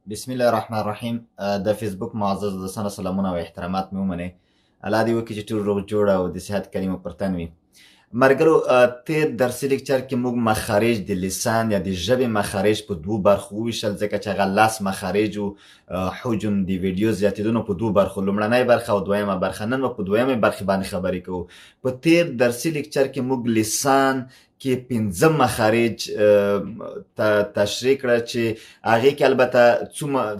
بسم الله الرحمن الرحیم. د فیسبوک معزز دوستانو سلامونه او احترامات مې ومنئ. الله دې وکړي چې ټول روغ جوړ او د صحت کلمه پر تن وي. ملګرو، تېر درسي لیکچر کې موږ مخارج د لسان یا د ژبې مخارج په دوو برخو وویشل، ځکه چې هغه لس مخارج و. حجم د ویډیو زیاتېدو په دوو برخو، لومړنۍ برخه او دویمه برخه. نن به په دویمې برخې باندې خبرې کوو. په تېر درسي لیکچر کې موږ لسان کې 15 مخارج تشریح کړه، چې هغې کې البته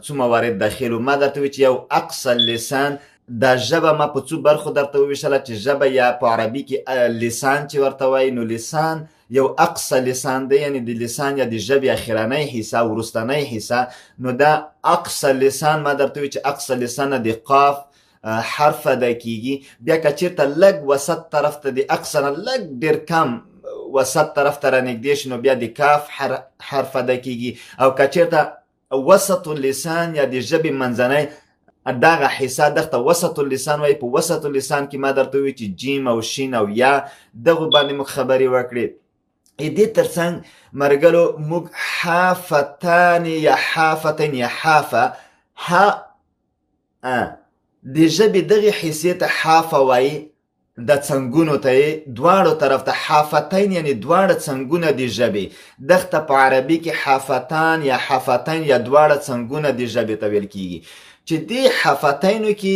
څو موارد داخل و. ما درته وویل چې یو اقصى اللسان، دا ژبه ما په څو برخو درته وویشله، چې ژبه یا په عربي کې لسان چې ورته وایي، نو لسان یو اقصى لسان دی، یعنی د لسان یا د ژبې اخرنۍ حصه، وروستنۍ حصه. نو دا اقصى لسان ما درته وویل چې اقصى لسان د قاف حرف ادا کیږي. بیا که چېرته لږ وسط طرف ته د اقصى نه لږ ډېر کم وسط طرف ته رانږدې شي، نو بیا د کاف حرف ادا کیږي. او که چېرته وسط اللسان یا د ژبې منځنۍ دغه حصه دغته وسط اللسان وایي. په وسط اللسان کې ما درته وویل چې جیم او شین او یا دغو باندې موږ خبرې وکړې. دې ترڅنګ ملګرو موږ حافتان یا حافتین یا حافه د ژبې دغې حصې ته حافه وایي، د څنګونو ته یې دواړو طرف ته حافتین، یعنی دواړه څنګونه د ژبې. دغته په عربي کې حافتان یا حافتین یا دواړه څنګونه د ژبې ته ویل کیږي. چې دې حافتینو کې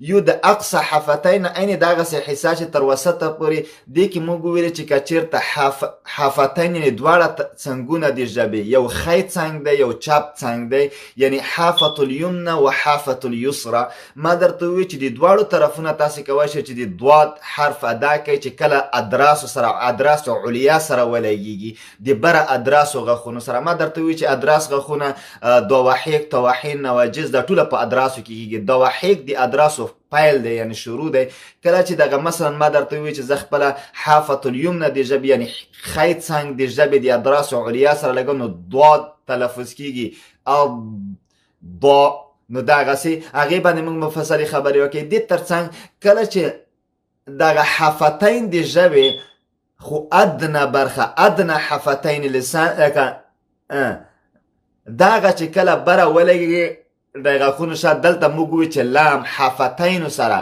یو د اقصى حافتین عین دغسې حصه چې تر وسطه پورې، دې کې موږ وویل چې که چېرته حافتین یعنی دواړه څنګونه د ژبې، یو خی څنګ دی یو چپ څنګ دی، یعنی حافة الیمنه و حافة الیسرا. ما درته وویل چې د دواړو طرفونه تاسې کولی شئ چې د ضاد حرف ادا کوئ، چې کله ادراسو سره ادراس علیا سره ولګېږي، د بره ادراسو غاښونو سره. ما درته وویل چې ادراس غاښونه دواحیک، طواحین، نواجز دا ټوله په ادراسو کې کېږي. دواحیک د ادراسو پیل دی، یعنی شروع دی. کله چې دغه مثلا ما درته وویل چې زه خپله حافة الیمنه د ژبې، یعنی خی څنګ د ژبې د ادراسو علیا سره لګوم، نو ضاد تلفظ کېږي، ضا. نو دغسې هغې باندې موږ مفصلې خبرې وکړې. دې ترڅنګ کله چې دغه حافتین د ژبې خو ادنه برخه، ادنه حافتین لسان، لکه دغه چې کله بره ولګېږي د غاښونو شا، دلته موږ وویل چې لام حافتینو سره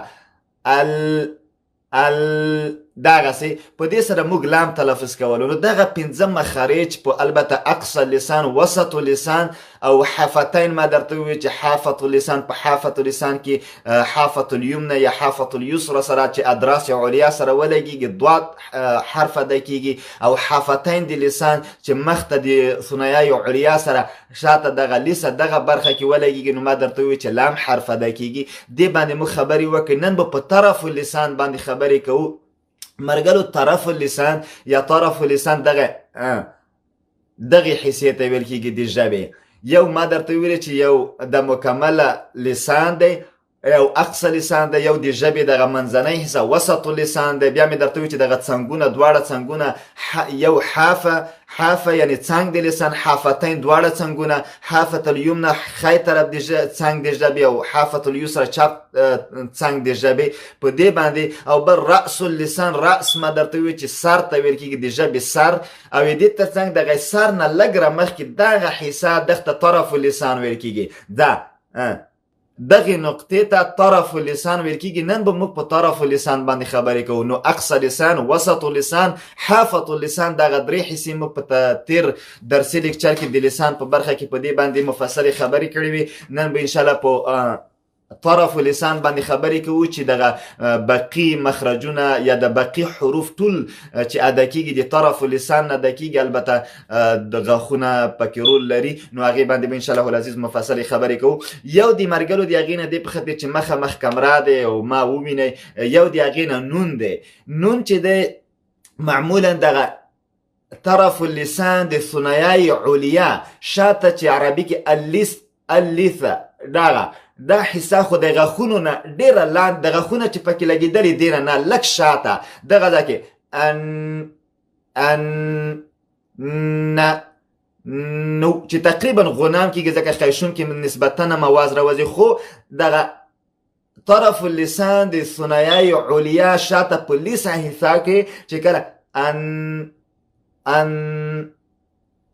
دغسې په دې سره موږ لام تلفظ کولو. نو دغه 15 مخارج په البته اقصى اللسان، وسط اللسان او حافتین. ما درته وویل چې حافة اللسان، په حافة اللسان کې حافة الیمنه یا حافة الیسرا سره چې ادراس علیا سره ولګېږي، ضاد حرف ادا کېږي. او حافتین د لسان چې مخته د ثنیای علیا سره شاته دغه لیسه دغه برخه کې ولګېږي، نو ما درته وویل چې لام حرف ادا کېږي. دې باندې موږ خبرې وکړې. نن به په طرف اللسان باندې خبرې کوو. مرګلو طرف اللسان یا طرف اللسان دغه حصې ته ویل کېږي د ژبې. یو ما درته ویل چې یو د مکمله لسان دی، یو اقصى لسان دی، یو د ژبې دغه منځنۍ حصه وسط اللسان دی. بیا مې درته ویل چې دغه څنګونه دواړه څنګونه، یو حافه یعنی څنګ د لسان، حافتین دواړه څنګونه، حافة الیمنه خی طرف د څنګ د ژبې، او حافة الیسرا چپ څنګ د ژبې. په دې باندې او بل رأس اللسان، رأس ما درته وویل چې سر ته ویل کېږي، د ژبې سر. او دې ترڅنګ دغه سر نه لږ رامخکې دغه حصه دغته طرف اللسان ویل کېږي. دغه نقطې ته طرف اللسان ویل کېږي. نن به موږ په طرف اللسان باندې خبرې کوو. نو اقصى لسان، وسط اللسان، حافة اللسان، دغه درې حصې موږ په تېر درسي لیکچر کې د لسان په برخه کې په دې باندې مفصلې خبرې کړې وي. نن به انشاءالله په طرف اللسان باندې خبرې کوو چې دغه بقي مخرجونه یا د بقي حروف ټول چې ادا کېږي د طرف اللسان نه ادا کېږي. البته د غاښونه پکې رول لري، نو هغې باندې به انشاءالله العزیز مفصلې خبرې کوو. یو د مرګلو د هغې نه دی په خاطر چې مخامخ کمره دی او ما ووینئ. یو د هغې نه نون دی. نون چې دی معمولا دغه طرف اللسان د ثنیای علیا شاته چې عربي کې اللیثه دا حصه خو د غاښونو نه ډېره لاندې، د غاښونه چې پکې لګېدلې دې نه لږ شاته دغه ځای کې نو چې تقریبا غنام کېږي، ځکه خیشون کې نسبتا مواز راوځي. خو دغه طرف اللسان د ثنیای علیا شاته په لیسه حصه کې چې کله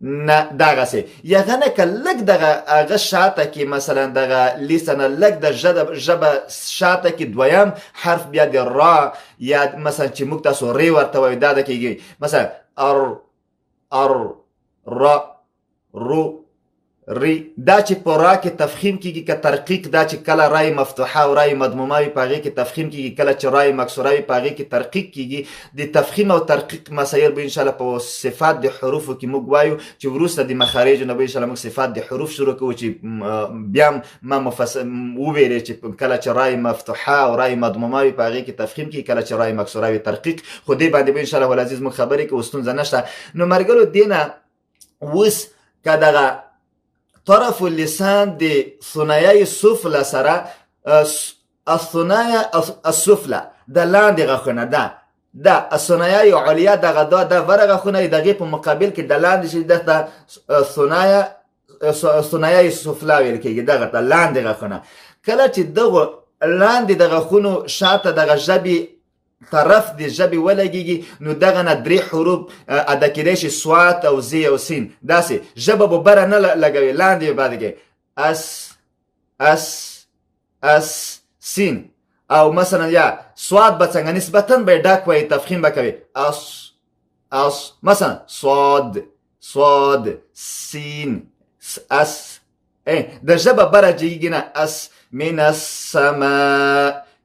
نه دغسې یغه نه که لږ دغه هغه شاته کې مثلا دغه لیسه نه لږ د ژبه شاته کې دویم حرف بیا د را یا مثلا چې موږ تاسو ری ورته وایو دا د کېږي مثلا ار را رو ری دا چې په را کې تفخیم کېږي که ترقیق دا چې کله رای مفتوحه او رای مضمومه وي په هغې کې تفخیم کېږي کله چې رای مکسوره وي په هغې کې ترقیق کېږي د تفخیم او ترقیق مسایل به انشاءالله په صفات د حروفو کې موږ وایو چې وروسته د مخارجو نه به انشاءالله موږ صفات د حروف شروع کوو چې بیا ما مفصل وویلې چې کله چې رای مفتوحه او رای مضمومه وي په هغې کې تفخیم کېږي کله چې رای مکسوره وي ترقیق خو دې باندې به انشاءالله العزیز موږ خبرې کوو ستونزه نشته نو ملګرو دې نه اوس که دغه طرف اللسان د ثنایه سفله سره الثنایه السفله د لاندې غاښونه دا الثنایه علیا دغه دا ورغه غاښونه دغې په مقابل کې د لاندې چې دغه ثنایه سفله ویل کېږي دغه ته لاندې غاښونه کله چې دغه لاندې د غاښونو شاته دغه ژبې طرف د ژبې ولګېږي نو دغه نه درې حروف ادا کېدی شي سوات او زی او سین داسې ژبه به بره نه لګوي لاندې به پاتې کوي اس سین او مثلا یا سواد به څنګه نسبتا به یې ډک وایي تفخیم به کوي اس مثلا صاد سین اس د ژبه بره جګېږي نه اس من السما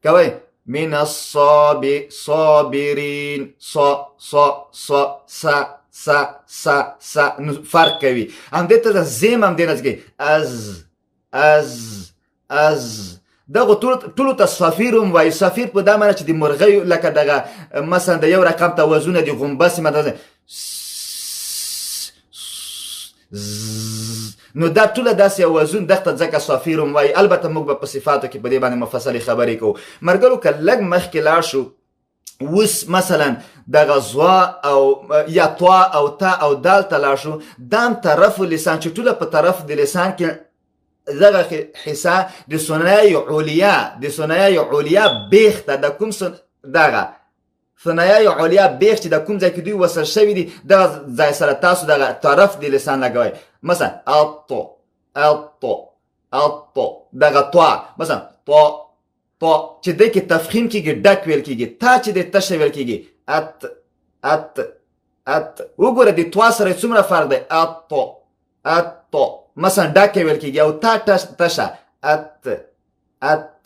کوئ من الصابرين سا نو فرق کوي همدې ته د زیم همدې نه کوي از دغه ټولو ته صفیر هم وایي صفیر په دا معنی چې د مرغیو لکه دغه مثلا د یو رقم توازونه د غومبسې مدازه نو دا ټوله داسې اوازون دغه ځکه صافیر هم وایي البته موږ به په صفاتو کې په دې باندې مفصلې خبرې کوو ملګرو که لږ مخکې لاړ شو اوس مثلا دغه زوا او یا طوا او تا او دال ته لاړ شو دام طرف لسان چې ټوله په طرف د لسان کې دغه حصه د ثنایه علیا بیخ ته د کوم دغه ثنایه علیا بیخ چې د کوم ځای کې دوی وصل شوي دي دغه ځای سره تاسو دغه طرف د لسان لګوئ مثلا الطو دغه طوا مثلا طو چې دې کې تفخیم کېږي ډک ویل کېږي تا چې دې تشه ویل کېږي ات وګوره د طوا سره څومره فرق دی اتو مثلا ډک ویل کېږي او تا تشه ات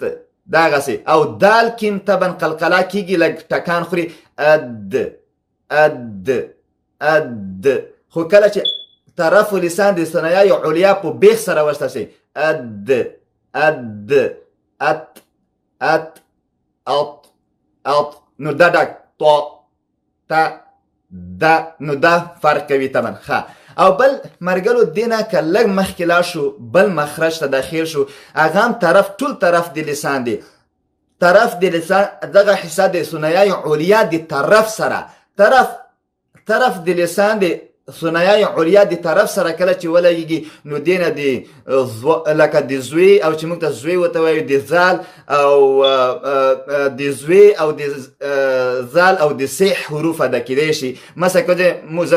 دغسې او دال کیم طبعا قلقله کېږي لږ ټکان خوري اد خو کله چې طرف لسان د ثنایه علیا په بیخ سره ورسته شي ات نو دا ډک تا دا نو دا فرق کوي طبعا ښه او بل مرګلو دینه که لږ مخکې لاړ شو بل مخرج ته داخل شو هغه هم ټول طرف د لسان دی طرف د لسان دغه حصه د ثنایه علیا د طرف سره طرف د لسان د ثنایه علیا د طرف سره کله چې ولګېږي نو دینه د لکه د زوی او چې موږ ته زوی ورته وایو د زال او د زوی او د زال او د س حروف ادا کېدی شي مثلا که موږ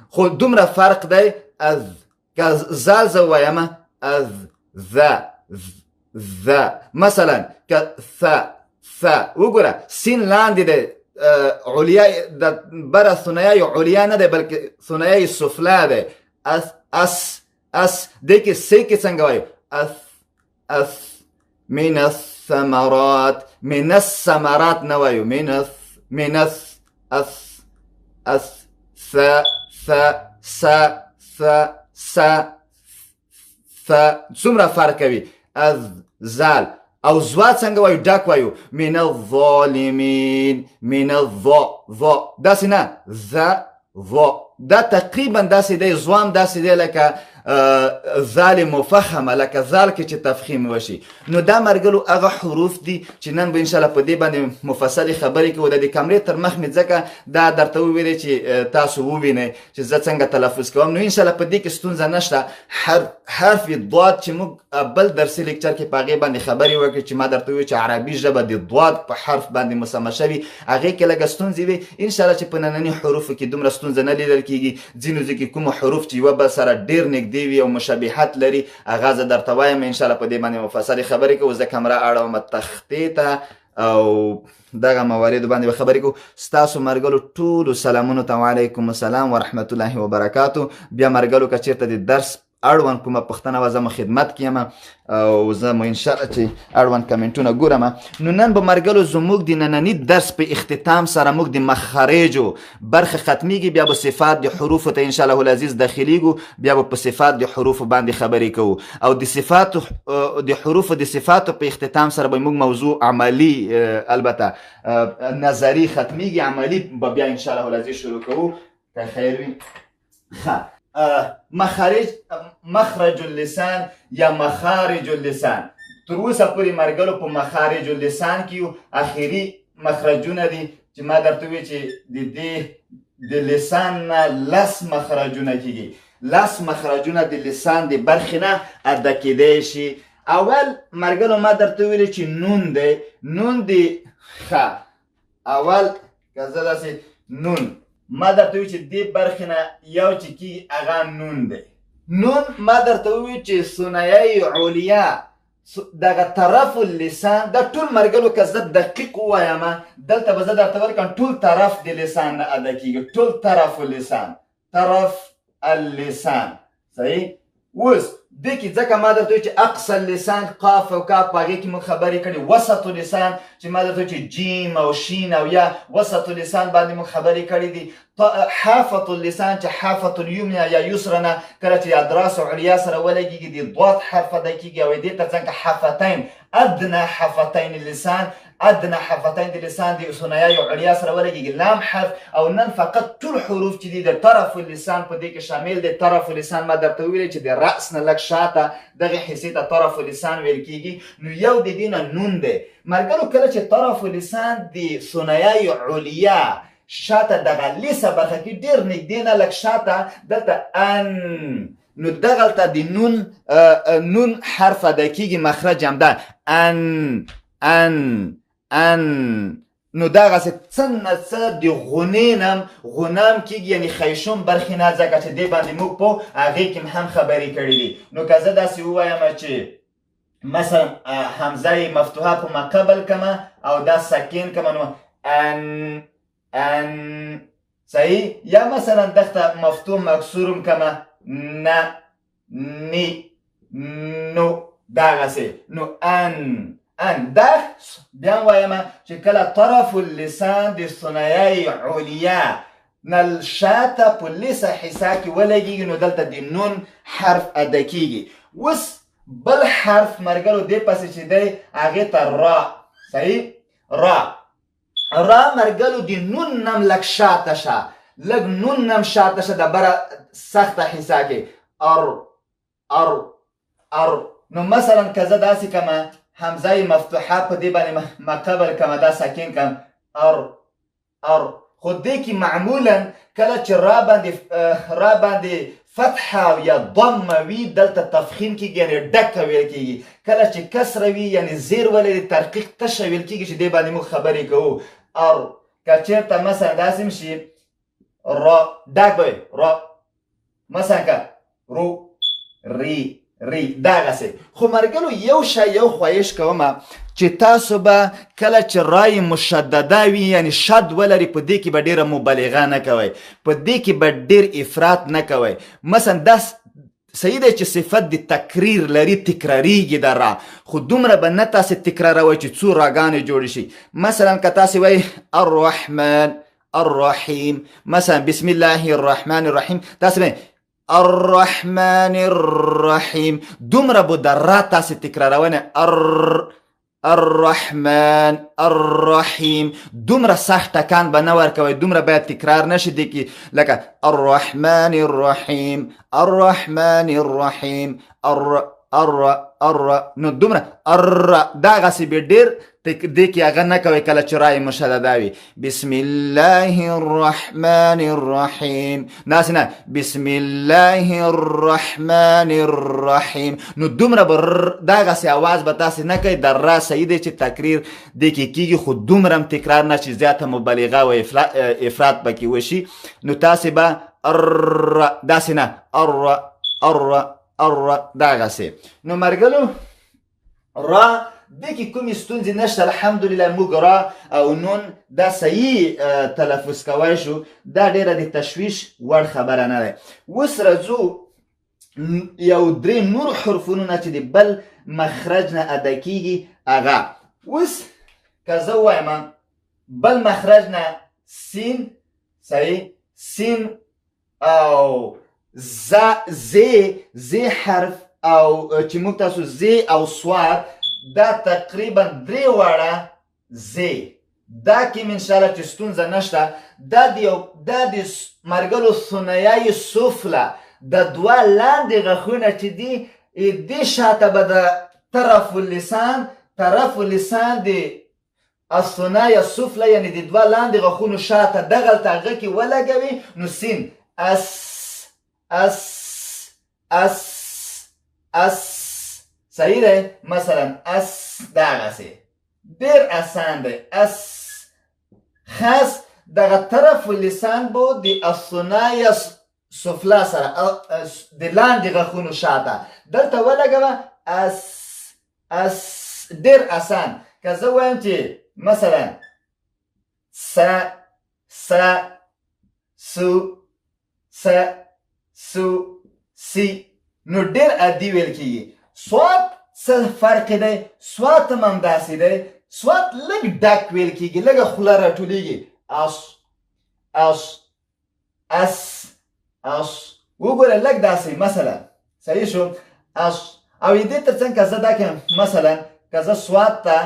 خو دومره فرق دی از که زال زه ووایم از ذا مثلا که وګوره سین لاندې دی علیا د بره ثنایه علیا نه دی بلکې ثنایه سفلا دی اس دې کې س کې څنګه وایو من الثمرات نه وایو من څومره فرق کوي از زال او زوا څنګه وایو ډک وایو من الظالمین من الظا داسې نه دا تقریبا داسې دی زوام داسې دی لکه زال مفخمه لکه زال کې چې تفخیم وشي نو دا مرګلو هغه حروف دي چې نن به انشاءالله په دې باندې مفصلې خبرې کوو د دې کمرې تر مخ مې ځکه دا درته وویلې چې تاسو ووینئ چې زه څنګه تلفظ کوم نو انشاءالله په دې کې ستونزه نشته حرف ضاد چې موږ بل درسي لیکچر کې په هغې باندې خبرې وکړې چې ما درته وویل چې عربي ژبه د ضاد په حرف باندې مسمه شوي هغې کې لږه ستونزې وي انشاءالله چې په ننني حروفو کې دومره ستونزه نه لیدل کیږي. ځینو ځکه کوم حروف چې یو بل سره ډیر نږدې وي او مشابهت لري هغه زه درته وایم ان شاء الله په دې باندې مفصل خبرې کوو. زه کمره اړوم تختې ته او دغه موارد باندې خبرې کوو. ستاسو مرګلو ټولو سلامونو ته وعلیکم السلام ورحمت الله وبرکاتو. بیا مرګلو که چیرته د درس اړوند کومه پوښتنه وه زه مو خدمت کې یم او زه مو انشاءالله چې اړوند کمنټونه ګورم. نو نن به مرګلو زموږ د ننني درس په اختتام سره موږ د مخارجو برخه ختمیږي. بیا به صفات د حروفو ته انشاءالله العزیز داخلیږو. بیا به په صفات د حروفو باندې خبرې کوو او د صفاتو د حروفو د صفاتو په اختتام سره به موږ موضوع عملی البته نظری ختمیږي. عملی به بیا انشاءالله العزیز شروع کوو که خیر وي. مخرج اللسان یا مخارج اللسان. تر اوسه پورې مرګلو په مخارج اللسان کې یو. اخري مخرجونه دي چې ما درته وویل چې د لسان نه 10 مخرجونه کېږي. 10 مخرجونه د لسان د برخې نه ادا کېدی شي. اول مرګلو ما درته وویل چې نون دی. نون دی اول که زه داسې نون ما درته وویل چې دې برخې نه یو چې کېږي هغه نون دی. نون ما درته وویل چې ثنایه علیا دغه طرف اللسان دا ټول مرګلو که زه دقیق ووایم دلته به زه درته ورکړم ټول طرف د لسان نه ادا کېږي. ټول طرف اللسان طرف اللسان صحیح. اوس دې کې ځکه ما درته وویل چې اقصى اللسان قاف او کاف په هغې کې موږ خبرې کړې. وسط اللسان چې ما درته وویل چې جیم او شین او یا وسط اللسان باندې موږ خبرې کړې دي. حافة اللسان چې حافة الیمنى یا یسرا نه کله چې ادراس علیا سره ولګېږي د ضاد حرف ادا کېږي او دې ته څنګه حفتین ادنى حفتین اللسان. ادنى حفتین د لسان د ثنایه علیا سره ولګېږي لام حرف او نن فقط ټول حروف چې دي د طرف اللسان په دې کې شامل دي. طرف اللسان ما درته ویلې چې د رأس نه لږ شاته دغه حصې ته طرف اللسان ویل کېږي. نو یو د دې نه نون دی. مرګلو کله چې طرف اللسان د ثنایه علیا شاته دغه لیسه برخه کې ډېر نږدې نه لږ شاته دلته ان نو دغلته د نون حرف ادا کېږي. مخرج هم ده ان نو دغسې څه نه څه د غنې نه غنام کېږي یعنې خیشوم برخې نه ځکه چې دې باندې موږ په هغې کې هم خبرې کړي دي. نو که زه داسې ووایم چې مثلا حمزه مفتوحه په مقبل کمه او دا سکین کمه نو ان صحیح. یا مثلا دغته مفتوح مکسورم کمه نه نی نو دغسې نو ان دا بیا وایم چې کله طرف اللسان د ثنایه علیا نه شاته په لیسه حصه کې ولګېږي نو دلته د نون حرف ادا کېږي. اوس بل حرف مرګلو دې پسې چې دی هغې ته را صحیح. را مرګلو د نون نم لږ شاته شه لږ نون نم شاته شه د بره سخته حصه کې ار نو مثلا که زه داسې کمه حمزه مفتوحه په دې باندې مقبل کمه دا ساکن کم ار خو دې کې معمولا کله چې را باندې فتحه یا ضمه وي دلته تفخیم کېږي یعنې ډکه ویل کېږي. کله چې کسره وي یعنې زیر ولري ترقیق تشه ویل کېږي چې دې باندې موږ خبرې کوو. که چېرته مثلا داسې هم شي را ډک به وي را مثلا که رو ری دغسې. خو مرګلو یو شی یو خواهش کومه چې تاسو به کله چې رای مشدده وي یعنې شد ولري په دې کې به ډېره مبالغه نه کوئ. په دې کې به ډېر افراط نه کوئ. مثلا دا صحیح دی چې صفت د تکریر لري تکراریږي د را خو دومره به نه تاسې تکراروئ چې څو راګانې جوړې شي. مثلا که تاسې وایي الرحمن الرحیم مثلا بسم الله الرحمن الرحیم تاسې وایي الرحمن الرحیم دومره به د را تاسې تکراروئ. الرحمن الرحیم دومره سخت ټکان به نه ورکوئ. دومره باید تکرار نشي دی کې لکه الرحمن الرحیم الرحمن الرحیم نو دومره دغسې به ډېر دې کې هغه نه کوئ کله چې رای مشدده وي. بسم الله الرحمن الرحیم داسې نه بسم الله الرحمن الرحیم. نو دومره به دغسې اواز به تاسې نه کوئ. د را صحیح دی چې تقریر دې کې کېږي خو دومره هم تکرار نه چې زیاته مبالغه او افراط پکې وشي. نو تاسې به داسې نه دغسې. نو مرګلو را دې کې کومې ستونزې نشته الحمدلله. موږ را او نون دا صحیح تلفظ کوی شو. دا ډېره د تشویش وړ خبره نه ده. اوس راځو یو درې نور حرفونو نه چې د بل مخرج نه ادا کېږي هغه. اوس که زه ووایم بل مخرج نه سین صحیح سین او زی حرف او چې موږ تاسو زی او سواد دا تقریبا درې واړه زی. دا کې انشاءالله چې ستونزه نشته. دا د مرګلو ثنیه سفله د دوه لاندې غاښونه چې دي دې شاته به د طرف اللسان د الثنیه سفله یعنې د دوه لاندې غاښونو شاته دغلته هغه کې ولګوي. نو سین اس صحیح دی. مثلا اس دغسې ډېر اسان دی. اس خاص دغه طرف اللسان به د الثنیه سفله سره د لاندې غاښونو شاته دلته ولګوه. اس ډېر اسان. که زه وایم چې مثلا سی نو ډېر عادي ویل کېږي. سواد څه فرق دی؟ سواد هم همداسې دی. سواد لږ ډک ویل کېږي لږه خوله راټولېږي. اس وګوره لږ داسې مثلا صحیح شو. او دې تر څنګ که زه دا کړم مثلا که زه سواد ته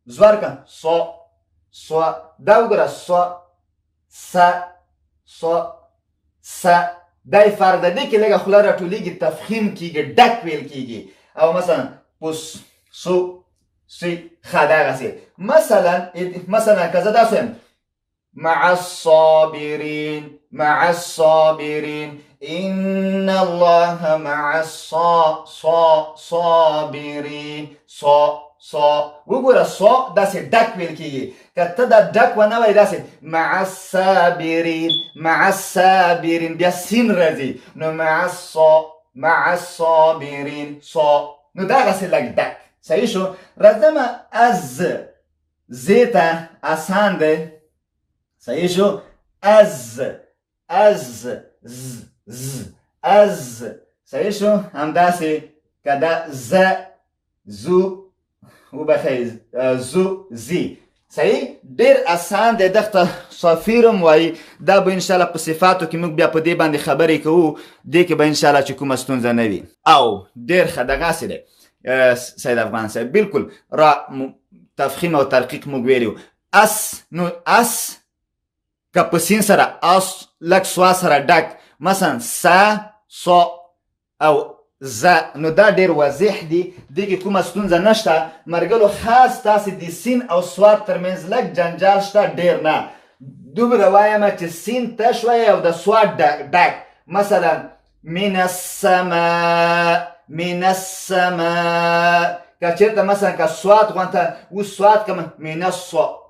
زور کړم سو دا وګوره سا دا یې فرق ده. دې کې لږه خوله راټولېږي تفخیم کېږي ډک ویل کېږي. او مثلا پوس سو سی ښه دغسې. مثلا که زه داسې وایم مع الصابرین ان الله مع الصابرین وګوره سو داسې ډک ویل کېږي. که ته دا ډک ونه وایې داسې مع الصابرین بیا سین راځي. نو مع الصابرین نو دغسې لږ ډک صحیح شو. راځمه زی ته اسان دی صحیح شو. صحیح شو. همداسې که دا زو زی صحیح ډېر اسان دی. دغته صافیرم وایي. دا به انشاءالله په صفاتو کې موږ بیا په دې باندې خبرې کوو. دې کې به انشاءالله چې کومه ستونزه نه وي. او ډېر ښه دغسې دی سید افغان صاحب بالکل. را تفخیم او ترقیق موږ ویلي وو. نو اس که په سین سره اس لږ سوا سره ډک مثلا سو او نو دا ډېر واضح دي. دې کې کومه ستونزه نشته. مرګلو خاص تاسې د سین او سواد ترمنځ لږ جنجال شته ډېر نه. دومره وایمه چې سین تش وایي او د سواد ډک. مثلا من السماء که چېرته مثلا که سواد غوانته اوس سواد کمه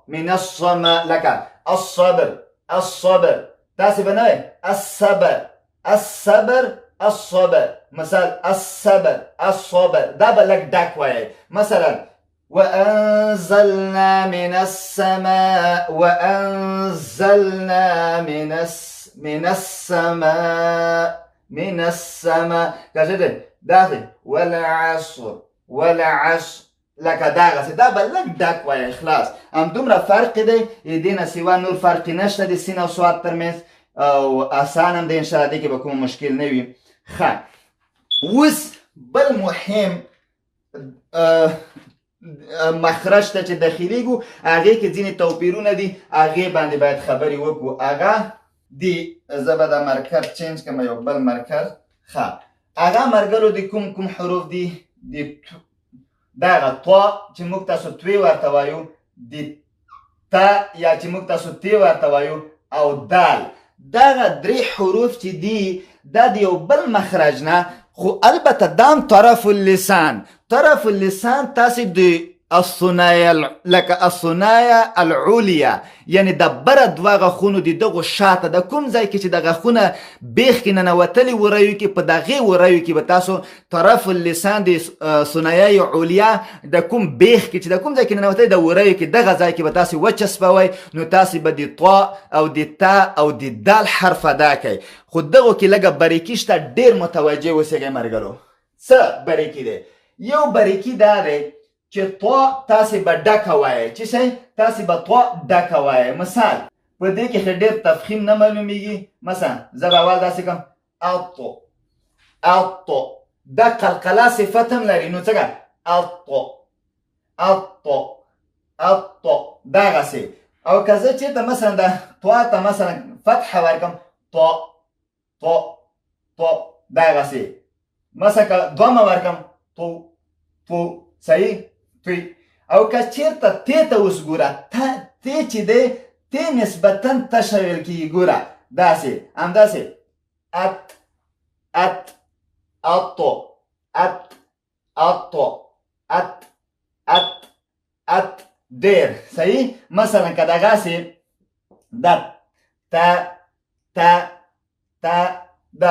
من السماء لکه الصبر داسې به نه وایي الصبر مثلا الصبر دا به لږ ډک وایي. مثلا وأنزلنا من السماء كذا داخل والعصر لکه دغسې دا به لږ ډک وایي خلاص. همدومره فرق دی. دې نه سوا نور فرق نشته د سین او سواد ترمنځ. او اسان هم دی انشاءالله. دې کې به کوم مشکل نه وي. ښه اوس بل مهم مخرج ته چې داخلیږو هغې کې ځینې توپیرونه دي. هغې باندې باید خبرې وکړو. هغه دي زه به دا مرکر چینج کړم یو بل مرکر. ښه هغه مرګرو د کوم حروف دي د دغه طا چې موږ تاسو توی ورته وایو د تا یا چې موږ تاسو تی ورته وایو او دال دغه درې حروف چې دي دا د یو بل مخرج نه خو البته دام طرف اللسان تاسې د الثنايا لکه الثنايا العليا یعنی د بره دوه غاښونو د دغو شاته د کوم ځای کې چې د غاښونه بیخ کې ننوتلي وریو کې په دغې وریو کې به تاسو طرف اللسان د ثنایای علیا د کوم بیخ کې چې د کوم ځای کې ننوتلي د وریو کې دغه ځای کې به تاسو وچسپوئ نو تاسې به د طا او د تا او د دال حرف ادا کوئ خو دغو کې لږه باریکي شته ډېر متوجه اوسئ ملګرو څه باریکي دی یو باریکي دا دی چې طا تاسې به ډکه وایئ چې شی تاسې به طا ډکه وایئ مثال په دې کې ښه ډېر تفخیم نه معلومیږي مثلا زه به اول داسې کوم اطو دا قلقله صفت هم لري نو څنګه اطو دغسې او که زه چېرته مثلا د طا ته مثلا فتحه ورکړم طا دغسې مثلا که دومه ورکړم تو صحیح توی او که چیرته تی ته اوس ګوره تی چې دی تی نسبتا تشه ویل کېږي ګوره داسې همداسې ات ډېر صحیح مثلا که دغسې د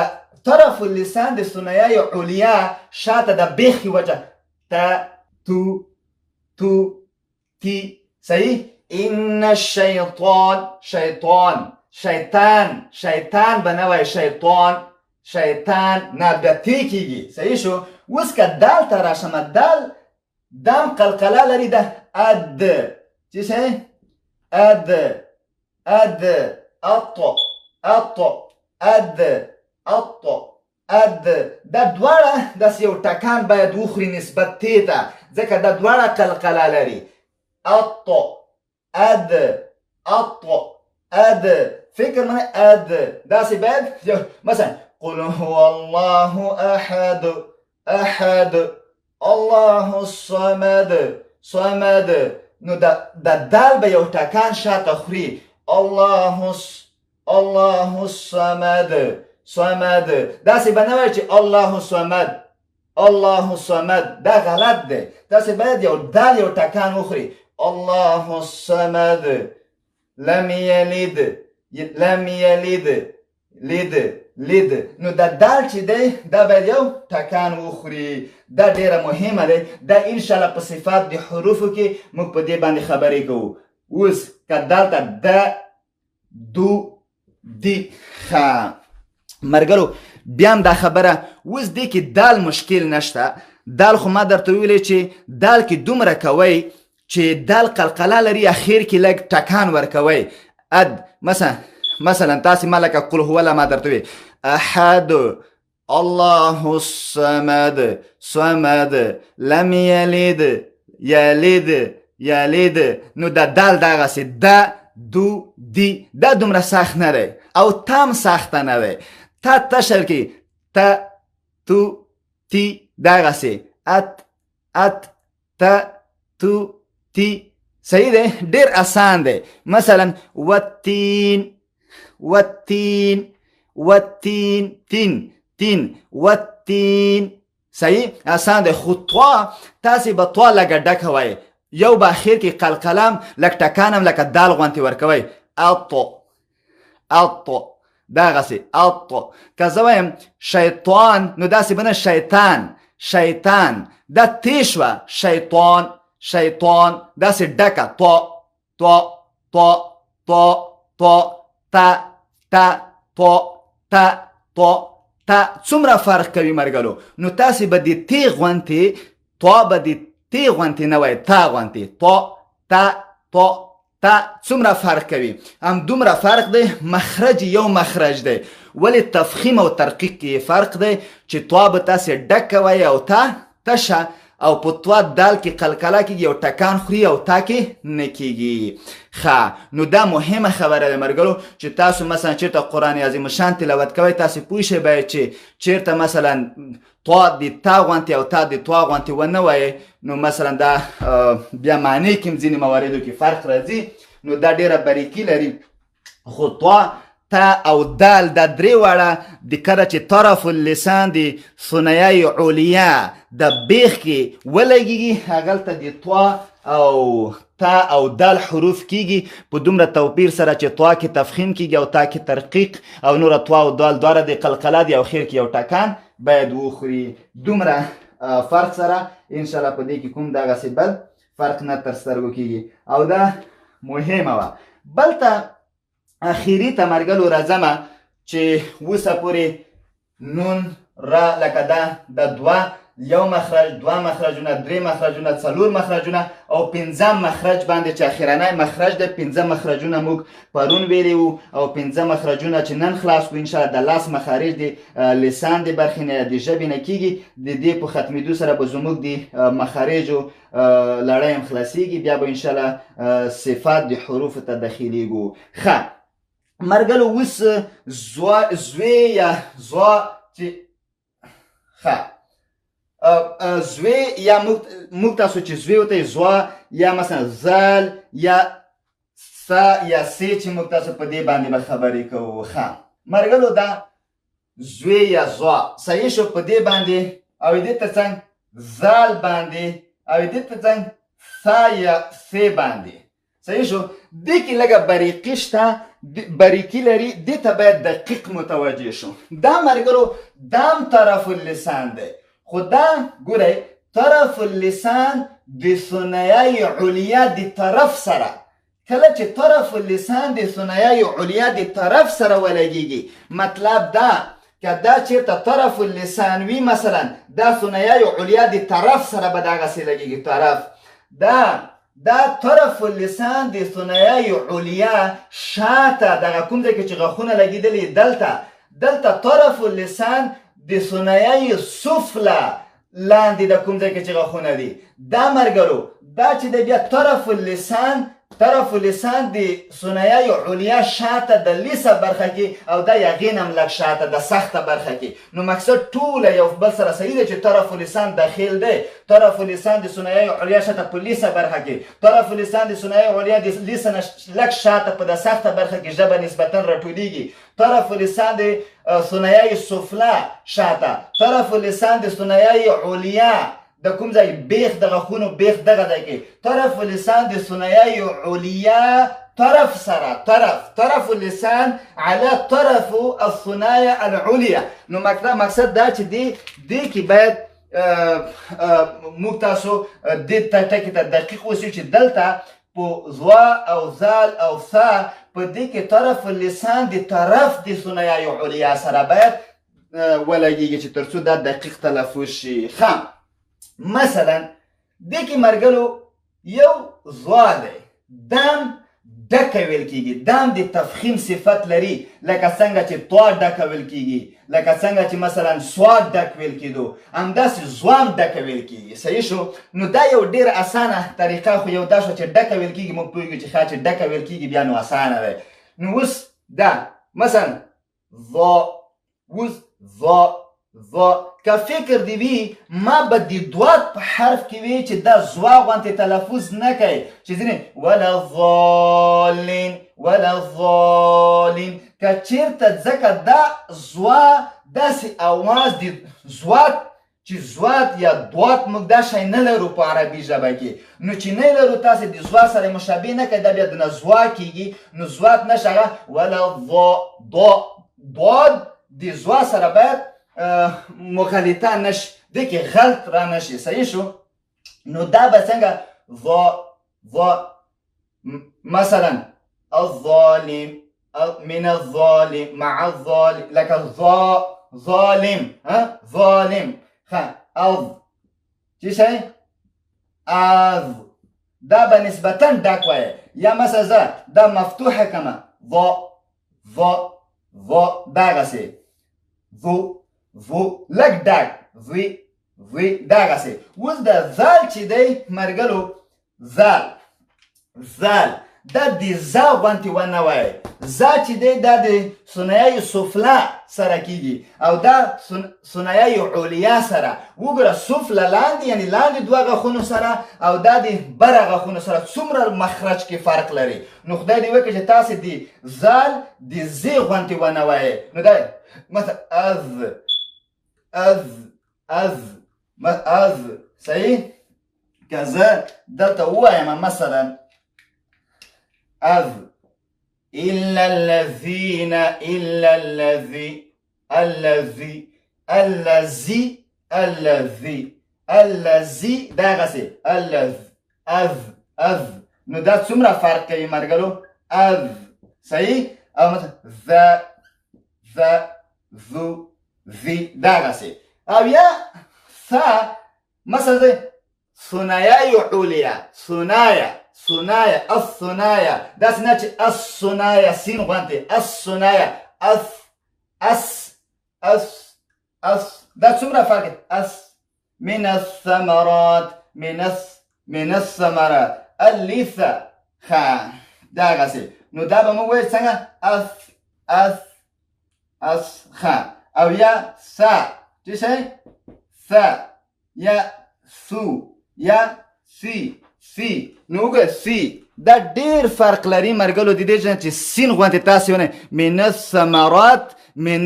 طرف اللسان د ثنایای علیا شاته د بیخي وجه تو تی صحیح ان الشیطان شیطان بنوی شیطان نه بیا تی کیږي صحیح شو اوس که دال ته راشم دال دام قلقله لري ده اد چې صحیح اد دا دواړه داسې یو ټکان باید وخوري نسبت تی ته ځکه دا دواړه قلقله لري اد فکر منه داسې باید مثلا قل هو الله احد الله الصمد نو د دال به یو ټکان شاته خوري الله الصمد داسې به نه وایي چې الله صمد دا غلط دی داسې باید یو دال یو ټکان وخوري الله الصمد لم یلد نو دا دال چې دی دا باید یو ټکان وخوري دا ډیره مهمه دی دا انشاءالله په صفات د حروفو کې موږ په دې باندې خبرې کوو اوس که دلته د دو دی مرګرو بیا هم دا خبره اوس دې کې دال مشکل نشته دال خو ما درته ویلې چې دال کې دومره کوئ چې دال قلقله لري اخیر کې لږ ټکان ورکوئ مثلا تاسې ما لکه قل هو الله ما درته وی احد الله الصمد لم یلد نو دا دال دغسې دا دو دی دا دومره سخت نه دی او تام سخته نه دی تا تشر کې تو تی دغسې تو تی صحیح دی ډېر آسان دی مثلا تین صحیح آسان دی خو طا تاسې به طا لږه ډکه وایي یو به اخیر کې قلقلم لږ ټکانم لکه دال غوندې ورکوئ اطو دغسې که زه وایم شیطان نو داسې به نه شیطان دا تی شوه شیطان داسې ډکه تا څومره فرق کوي مرګلو نو تاسې به د تی غوندې طا به د تی غوندې نه وایي تا غوندې تا څومره فرق کوي هم دومره فرق دی مخرج یو مخرج دی ولې تفخیم او ترقیق کې فرق دی چې طا به تاسې ډکه وایي او تا تشه او په طوا دال کې قلقله کېږي او ټکان خوري او تا کې نه کېږي. نو دا مهمه خبره ده مرګرو چې تاسو مثلا چېرته قرآن عظیم شان تلاوت کوئ تاسې پوه شئ باید چې چېرته مثلا طوا د تا غوندې او تا د طوا غوندې ونه وایې نو مثلا دا بیا معنی کې هم ځینې مواردو کې فرق راځي. نو دا ډېره باریکي لري. خو طوا تا او دال دا درې واړه د کله چې طرف اللسان د ثنیه علیا د بیخ کې ولګېږي هغلته د طوا او تا او دال حروف کیږي په دومره توپیر سره چې طوا کې تفخیم کیږي او تا کې ترقیق او نور طوا او دال دواړه د قلقله دي او خیر کې یو ټکان باید وخوري. دومره فرق سره انشاءالله په دې کې کوم دغسې بل فرق نه تر سترګو کیږي او دا مهمه وه. بل ته اخیری ته مرګلو راځمه چې اوسه پورې نون را لکه دا د دوه یو مخرج دوه مخرجونه درې مخرجونه څلور مخرجونه او پنځم مخرج باندې چې اخیرنی مخرج د پنځه مخرجونه موږ پرون ویلي وو او پنځه مخرجونه چې نن خلاص کړو انشاءالله د لاس مخارج د لسان د برخې نه د ژبې نه کېږي. د دې په ختمېدو سره به زموږ د مخارجو لړۍ هم خلاصېږي. بیا به انشاءالله صفات د حروفو ته داخلېږو. مرګلو اوس زوی یا زوا چې زوی یا موږ تاسو چې زوی ورته زوا یا مثلا زل یا سا یا سی چې موږ تاسو په دې باندې به خبرې کوو. مرګلو دا زوی یا زوا صحیح شو په دې باندې او دې تر څنګ زال باندې او دې تر څنګ سا یا سی باندې صحیح شو. دې کې لږه باریکي شته باریکي لري. دې ته باید دقیق متوجه شو. دا مرګلو دام طرف اللسان دی خو دا ګورئ طرف اللسان د ثنیه علیا د طرف سره کله چې طرف اللسان د ثنیه علیا د طرف سره ولګېږي مطلب دا که دا چېرته طرف اللسان وي مثلا دا ثنیه علیا د طرف سره به دغسې لګېږي طرف دا طرف اللسان د ثنیه علیا شاته دغه کوم ځای کې چې غاښونه لګېدلي دلته طرف اللسان د ثنیه سفله لاندې د کوم ځای کې چې غاښونه دي دا مرګرو دا چې د بیا طرف اللسان د ثنیه علیا شاته د لیسه برخه کې او دا یقین هم لږ شاته د سخته برخه کې. نو مقصد ټوله یو بل سره صحیح دی چې طرف اللسان داخل دی. طرف اللسان د ثنیه علیا شاته په لیسه برخه کې طرف اللسان د ثنیه علیا د لیسه نه لږ شاته په د سخته برخه کې ژبه نسبتا راټولیږي. طرف اللسان د ثنیه سفله شاته طرف اللسان د ثنیه علیا د کوم ځای بیخ د غاښونو بیخ دغه ځای کې طرف اللسان د ثنیه علیا طرف سره طرف اللسان على طرف الثنايا العليا. نو مقصد دا چې دې کې باید موږ تاسو دې ټکي ته دقیق اوسئ چې دلته په زوا او زال او ثا په دې کې طرف اللسان د طرف د ثنیه علیا سره باید ولګېږي چې تر څو دا دقیق تلفظ شي. مثلا دې کې مرګلو یو زوا دی دام ډکه ویل کېږي. دام د تفخیم صفت لري لکه څنګه چې طوا ډکه ویل کېږي لکه څنګه چې مثلا سواد ډک ویل کېدو همداسې زوام ډکه ویل کېږي. صحیح شو. نو دا یو ډېره اسانه طریقه خو یو دا شو چې ډکه ویل کېږي موږ پوهېږو چې چې ډکه ویل کېږي بیا نو اسانه دی. نو اوس دا مثلا ظا که فکر دی وي ما به د دوات په حرف کې وي چې دا زوا غوندې تلفظ نه کوي چې ځینې ولا ظالین که چېرته ځکه دا زوا داسې اواز د زوات چې زوات یا دوات موږ دا شی نه لرو په عربي ژبه کې. نو چې نه لرو تاسې د زوا سره مشابه نه کوي دا بیا د نه زوا کېږي. نو زوات نشه هغه ولا ضاد د زوا سره باید مخالطه نشي دې کې غلط را نشي. صحیح شو. نو دا به څنګه مثلا الظالم من الظالم مع الظالم لکه ظالم ظالم چی شي دا به نسبتا ډک وایي. یا مثلا زه دا مفتوحه کمه دغسې لږ ډک ذی دغسې. اوس د زال چې دی مرګلو زال دا د زا غوندې ونه وایي. زا چې دی دا د ثنایه سفلا سره کیږي او دا ثنایه علیا سره. وګوره سفله لاندې یعنی لاندې دوه غاښونو سره او دا د بره غاښونو سره څومره مخرج کې فرق لري. نو خدای دې وکړي چې تاسې د زال د زی غوندې ونه وایي. نو دا مثلا از صحیح. که زه دلته ووایم مثلا از إلا الذين الذي دغسې از نو دا څومره فرق کوي مرګلو. از صحیح. او مثلا ذو ذی دغسې. او یا ثا مثلا ثنایه علیا الثنایه داسې نه چې الثنایه سین غوندې الثنایه دا څومره فرق کوي. من الثمرات اللثه دغسې. نو دا به موږ وایو څنګه او یا سا چې شی یا سو یا سی. نو وګوره سی دا ډېر فرق لري مرګلو د دې چې سین غوندې تاسې ونه من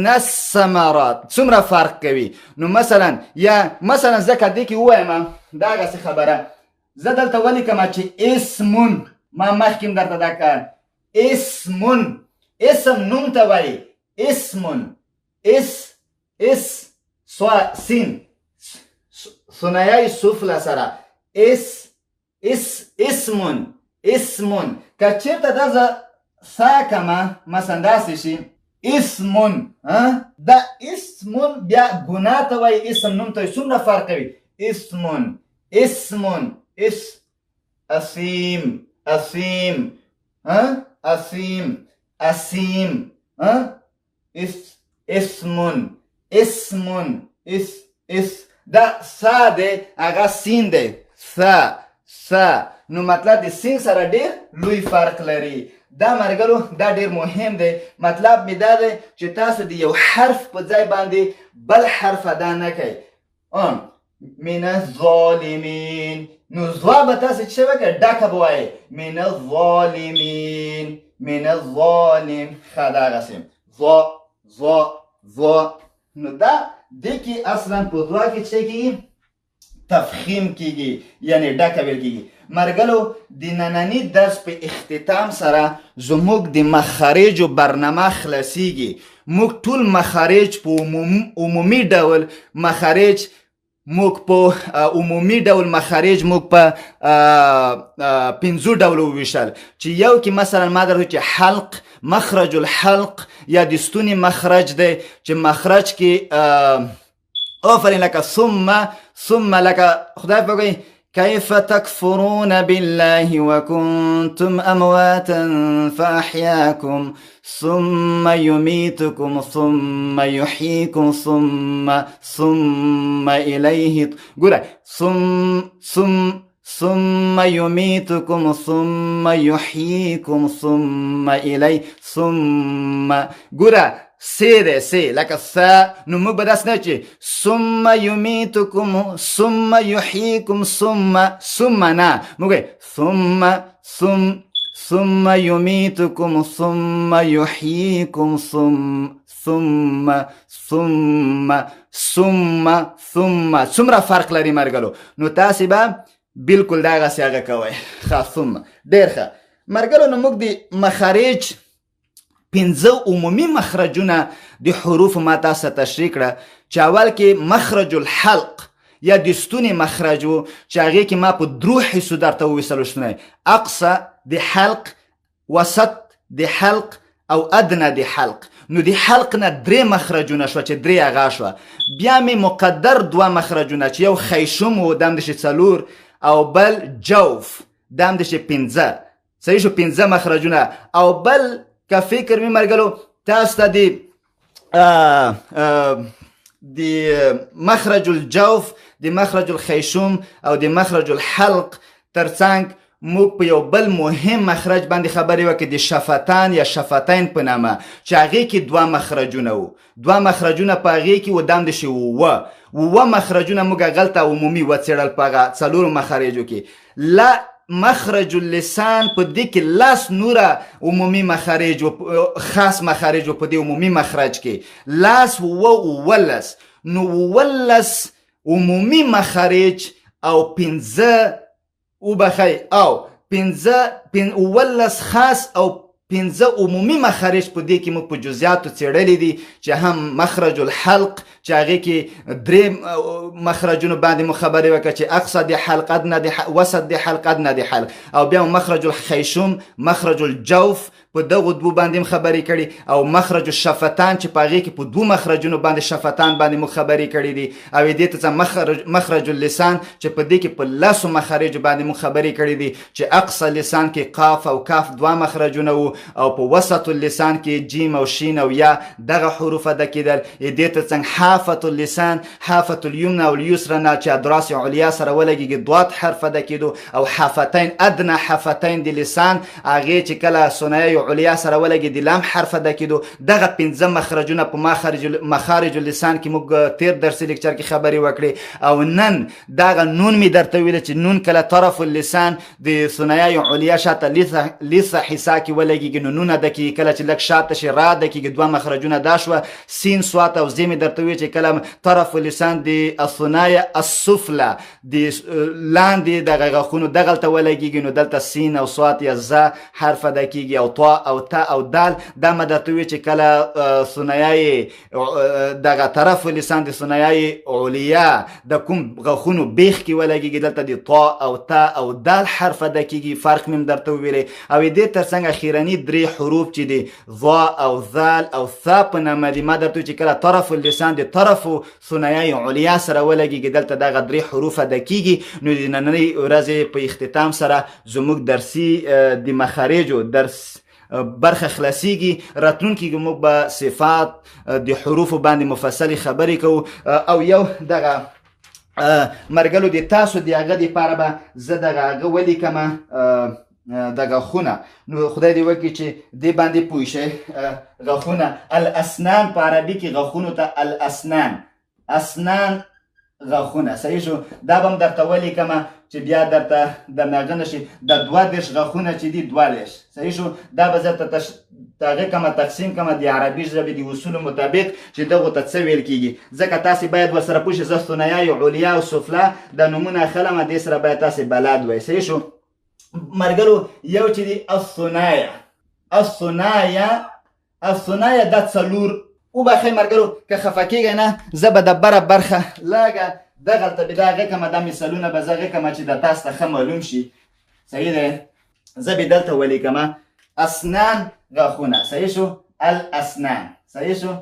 الثمرات څومره فرق کوي. نو مثلا ځکه دې کې ووایم دغسې خبره. زه دلته ولیکم چې اسمون ما مخکې هم درته دا کار اسم نوم ته وایي. اسمون سین ثنایه سفله سره اسمون. که چېرته دا زه سا کمه مثلا داسې شي اسمون. دا اسمون بیا ګناه ته وایي. اسم نوم ته وایي. څومره فرق کوي. اسمون اسمون دا سا دی هغه سین دی سا. نو مطلب د سین سره ډېر لوی فرق لري. دا مرګلو دا ډېر مهم دی. مطلب مې دا دی چې تاسو د یو حرف په ځای باندې بل حرف ادا نه کوئ. من الظالمین نو ځوا به تاسې څه وکړئ ډکه به وایئ من الظالم ښه دغسې ظا. نو دا دې کې اصلا په ځوا کې څه کېږي تفخیم کیږي یعنی ډکه ویل کیږي. مرګلو د ننني درس په اختتام سره زموږ د مخارجو برنامه خلاصیږي. موږ ټول مخارج په عمومي ډول مخارج موږ په 5 ډولو وویشل چې یو کې مثلا ما درته چې حلق مخرج الحلق یا د ستوني مخرج دی چې مخرج کې آفرین لکه ثم لکه خدای پاک كيف تكفرون بالله وكنتم أمواتا فأحياكم ثم يميتكم ثم يحييكم ثم إليه قول ثم يميتكم ثم يحييكم ثم إليه ثم قول سي لك الثاء نمو بداس نجي ثم يميتكم ثم يحييكم ثم نا موجي ثم يميتكم ثم يحييكم ثم فرق لري مرګلو. نو تاسې به بالکل دغسې هغه کوئ. ښه ثم ډېر ښه مرګلو. نو موږ د مخارج 5 عمومي مخرجونه د حروف ما تاسو تشریح کړه چې اول کې مخرج الحلق یا د ستوني مخرج و چې هغې کې ما په 3 حصو درته وویسلو شتونه اقصى د حلق وسط د حلق او ادنه د حلق. نو د حلق نه 3 مخرجونه شوه چې 3 هغه شوه. بیا مې مقدر 2 مخرجونه چې یو خیشوم و دم دشه 4 او بل جوف دم دشه 5 صحیح شو 5 مخرجونه. او بل که فکر می مرګلو تاسو ته دی د مخرج الجوف، د مخرج الخیشوم او د مخرج الحلق ترڅنګ موږ په یو بل مهم مخرج باندې خبرې وکړې د شفتان یا شفتین په نامه، چې هغې کې دوه مخرجونه وو. دوه مخرجونه په هغې کې و، دام د شي اووه مخرجونه موږ هغلته عمومي وڅېړل په هغه څلورو مخارجو کې. لا مخرج اللسان په دې کې لاس نوره عمومي مخارج و، خاص مخارج و په دې عمومي مخرج کې لاس اوولس. نو 19 عمومي مخارج او 15 وبخی او 15 خاص او 15 عمومي مخارج په دې کې موږ په جزئیاتو څېړلي دي، چې هم مخرج الحلق چې هغې کې درې مخرجونو باندې مو خبرې وکړه، چې اقصى د حلق، ادنه د وسط د حلق، ادنه د حلق، او بیا مخرج الخیشوم، مخرج الجوف په دغو دوو باندې هم خبرې کړي، او مخرج الشفتان چې په هغې کې په دوو مخرجونو باندې شفتان باندې مو خبرې کړي دي، او دې ته مخرج اللسان چې په دې کې په 10 مخارجو باندې مو خبرې کړي دي، چې اقصى لسان کې قاف او کاف دوه مخرجونه وو، او په وسط اللسان کې جیم او شین او یا دغه حروف ادا کېدل. دې ته څنګه حافة اللسان، حافة اليمنى او اليسرى نه چې ادراس علیا سره ولګېږي ضاد حرف ادا کېدو، او حافتین، ادنى حافتین د لسان هغې چې کله ثنایه علیا سره ولګي د لام حرف ادا کېدو. دغه 15 مخرجونه په مخارج اللسان کې موږ تیر درسي لیکچر کې خبرې وکړې، او نن دغه نون مې درته ویله چې نون کله طرف اللسان د ثنایه علیا شاته لیسه حصه کې ولګېږي، نو نون ادا کېږي. کله چې لږ شاته شي را ادا کېږي، دوه مخرجونه دا شوه، سین صاد او زې مې درته ویل چې کله طرف اللسان د الثنایه السفله د لاندې دغه غاښونو دغلته ولګېږي، نو دلته سین او صاد یا ز حرف ادا کېږي، او طا او تا او دال. دا مې درته ویل چې کله ثنایه دغه طرف اللسان د ثنایه علیا د کوم غاښونو بیخ کې ولګېږي، دلته د طا او تا او دال حرف ادا کېږي. فرق مې درته وویلی. او دې ترڅنګ اخیرني درې حروف چې دي ظا او ذال او ثا په نامه دي، ما درته چې کله طرف اللسان د طرفو ثنایه علیا سره ولګېږي، دلته دغه درې حروف ادا کېږي. نو د نننۍ ورځې په اختتام سره زموږ درسي د مخارجو درس برخه خلاصیږي. راتلونکي کې موږ به صفات د حروفو باندې مفصلې خبرې کوو، او یو دغه مرګلو د تاسو د هغه دپاره به زه دغه هغه ولیکمه دغه غاښونه. نو خدای دې وکړي چې دې باندې پوه شئ. غاښونه الاسنان په عربي کې غاښونو ته الاسنان، اسنان غاښونه، صحیح شو. دا به هم درته ولیکمه چې بیا درته درناغه نه شي. د 22 غاښونه چې دي 42، صحیح شو. دا به زه ته هغې کومه تقسیم کومه د عربي ژبې د اصولو مطابق چې دغو ته څه ویل کېږي، ځکه تاسې باید ورسره پوه شئ. زه ثنایه علیا او سفله د نومونه اخلم، دې سره باید تاسې بلد وئ، صحیح شو. مرګلو یو چې دی الثنایه دا څلور وبخئ مرګلو که خفه کېږئ نه، زه به د بره برخه لږه دغلته به دا غږمه، دا مثالونه به زه غږمه چې د تاسو ته ښه معلوم شي، صحیح دی. زه به دلته ولیکمه اسنان غاښونه، صحیح شو. الاسنان، صحیح شو.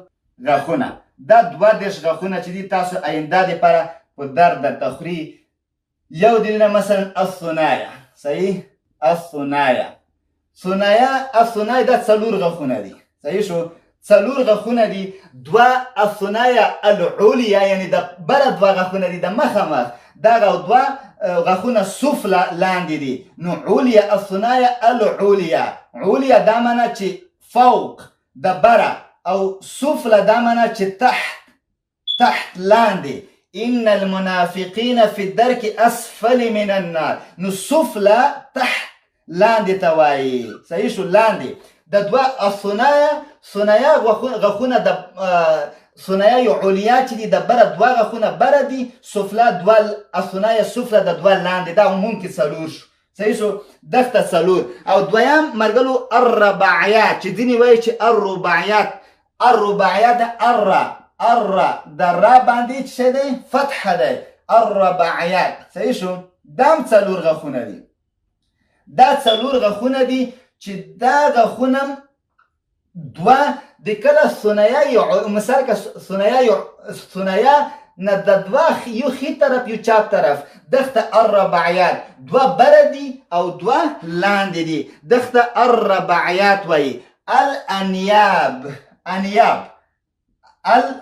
غاښونه دا 22 غاښونه چې دي، تاسو آینده دپاره په درته خوري. یو دی نه مثلا الثنایه، صحیح. الثنایه دا څلور غاښونه دي، صحیح شو. څلور غاښونه دي. دوه الثنایه العلیا یعنی د بره دوه غاښونه دي د مخامخ، دغه دوه غاښونه سفله لاندې دي. نو علیا، الثنایه العلیا دا معنی چې فوق د بره، او سفله دا معنی چې تحت لاندې. ان المنافقین فی الدرک اسفل من النار. نو سفله تحت لاندې ته وایي، صحیح شو. لاندې د دوه ثنایه غاښونه د ثنایه علیا چې دي د بره دوه غاښونه بره دي، سفله دوه الثنایه سفله د دوه لاندې، دا عموم کې څلور شو، صحیح شو. دغته څلور. او دویم مرګلو الرباعیات چې ځینې وایي چې الرباعیات د را باندې څه دی؟ فتحه دی. الرباعیات، صحیح شو. دا هم څلور غاښونه دي. دا څلور غاښونه دي چې دا غاښونه دوه د کله ثنایه، مثال که ثنایه نه د دوه یو ښي طرف یو چپ طرف، دغته الرباعیات دوه بره دي او دوه لاندې دي، دغته الرباعیات وایي.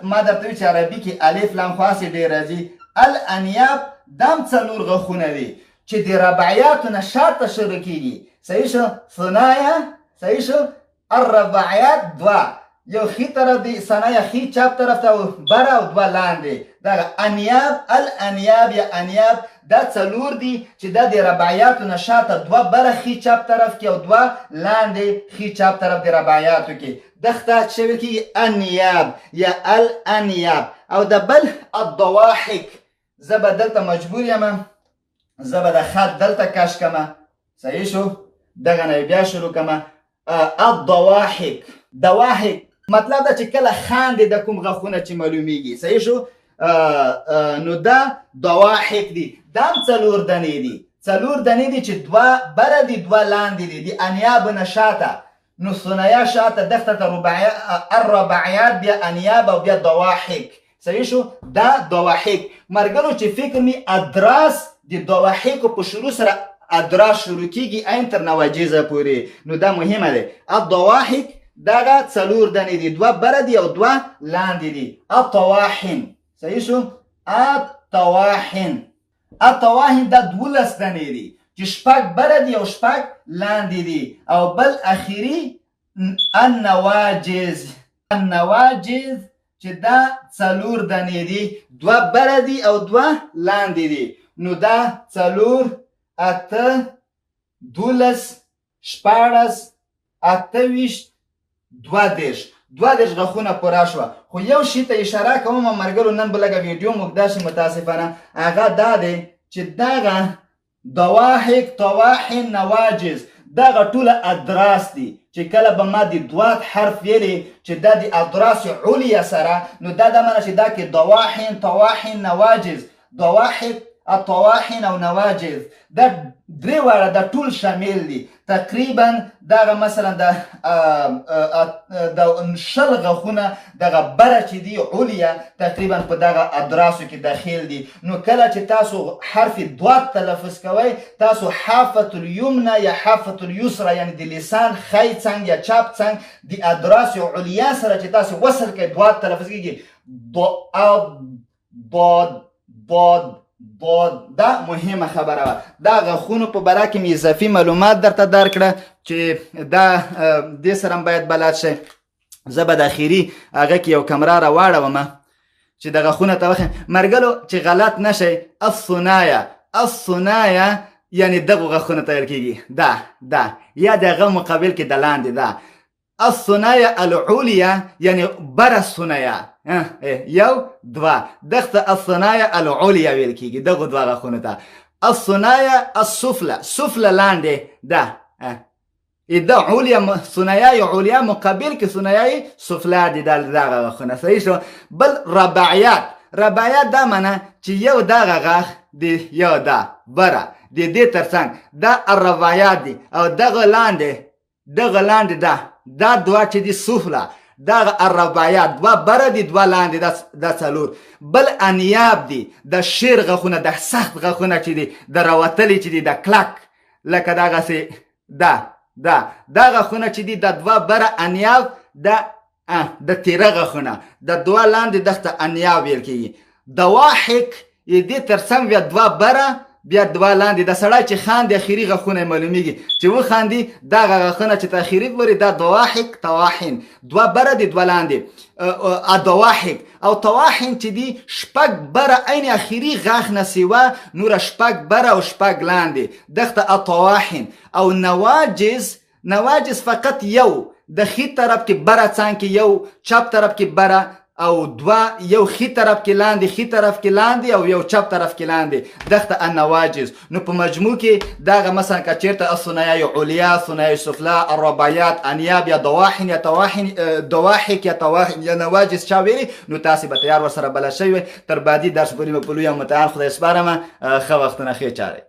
ما درته چې عربي کې الف لام خاصې ډېر راځي. الانیاب دام څلور غاښونه دي چې د رباعیاتو نه شاته شروع کېږي. صحیح شو؟ ثنایا صحیح شو؟ الرباعیات دوه، یو ښي طرف دی، ثنایا ښي چپ طرف ته بره او دوه لاندې. دغه انیاب الانیاب یا انیاب دا څلور دي چې دا د رباعیاتو نه شاته دوه بره ښي چپ طرف کې او دوه لاندې ښي چپ طرف د رباعیاتو کې. دغه څه ویل کېږي؟ انیاب یا الانیاب. او د بل الضواحک، زه به دلته مجبور یم زه به د خط دلته کش کمه. صحیح شو؟ دغه نه بیا شروع کمه. الضواحک، ضواحک مطلب دا چې کله خاندې د کوم غاښونه چې معلومیږي. صحیح شو؟ نو دا ضواحک دي. دا هم څلور دانې دي، څلور دانې دي چې دوه بره دي دوه لاندې دي د انیاب نه شاته. نو ثنایا شاته دغه ته الرباعیات بیا انیاب او بیا ضواحک. صحیح شو؟ دا ضواحک. مرګرو چې فکر می ادراس د ضواحکو په شروع سره ادراس شروع کیږي عین تر نواجیزه پورې. نو دا مهمه ده. الضواحک دغه څلور دانې دي، دوه بره دي او دوه لاندې دي. الطواحن. صحیح شو؟ الطواحن. الطواحن دا 12 دانې دي چې شپږ بره دي او شپږ لاندې دي. او بل اخیری النواجز. النواجز چې دا څلور دانې دي، دوه بره دي او دوه لاندې دي. نو دا څلور، اته، 12، 14، 28، 32 غاښونه پوره شوه. خو یو شي ته اشاره کوم ملګرو، نن به لږه ویډیو موږ داسې متاسفانه هغه دا دی چې دغه ضواحک، طواحن، نواجز دغه ټوله ادراس دي چې کله به ما د دوات حرف ویلې چې دا د ادراس علیا سره، نو دا د معنی چې دا کې ضواحن، طواحن، نواجز، ضواحک، الطواحن او نواجز دا درې واړه دا ټول شامل دي. تقریبا دغه مثلا د شل غاښونه دغه بره چې دي علیا تقریبا په دغه ادراسو کې داخل دي. نو کله چې تاسو حرف دوات تلفظ کوئ، تاسو حافة الیمنه یا حافة الیسرا یعنی د لسان خی څنګ یا چپ څنګ د ادراس علیا سره چې تاسو وصل کوئ دوات تلفظ کېږي. ضاد دا مهمه خبره وه. دا غاښونو په باره کې مې اضافي معلومات درته درکړه چې دا دې سره هم باید بلد شئ. زه به د اخري هغه کې یو کمره راواړومه چې د غاښونه ته وښیم مرګلو چې غلط نشئ. الثنایا یعنی دغو غاښونو ته ویل کېږي. دا یا د هغه مقابل کې د لاندې ده. الثنایا العلیا یعنی بره ثنایا یو دوه، دغه الثنایا العلیا ویل کېږي دغو دوه غاښونو ته. الثنایا السفله لاندې ده. دا علیا ثنایا علیا مقابل کې ثنایای سفلا دي دغه غاښونه. صحیح شو؟ بل رباعیات دا معنی چې یو دغه غاښ دی، یو دا بره د دې ترڅنګ دا الرباعیات دي او دغه لاندې دا دوه چې دي سفلا دغه الرباعیات، دوه بره دي دوه لاندې، دا څلور. بل انیاب دي د شیر غاښونه، د سخت غاښونه چې دي د راوتلي چې دي د کلک لکه دغسې دا غاښونه چې دي د دوه بره انیاب، د تیره غاښونه د دوه لاندې دغه انیاب ویل کېږي. ضواحک دې ترڅنګ بیا دوه بره بیا دوه لاندې. د سړی چې خاندي اخري غاښونه معلومیږي چې وخاندي دغه غاښونه چې تاخري ګوري دا ضواحک، طواحن دوه بره دي دوه لاندې. ضواحک او طواحن چې دي شپږ بره عین اخري غاښ نه سیوا نوره شپږ بره او شپږ لاندې دغه الطواحن. او نواجز فقط یو د ښي طرف کې بره څنګ کې یو، چپ طرف کې بره او دوه، یو ښي طرف کې لاندې او یو چپ طرف کې لاندې دغه النواجز. نو په مجموع کې دغه مثلا که چېرته الثنایا علیا، ثنایا سفلا، الرباعیات، انیاب یا ضواحن یا طواحن، ضواحک یا طواحن یا نواجز چا ویلي، نو تاسې به تیار ورسره بلد شوي وئ. تر بعدي درس پورې به په لوی او متعال خدای سپارمه. ښه وختونه، ښې چارې.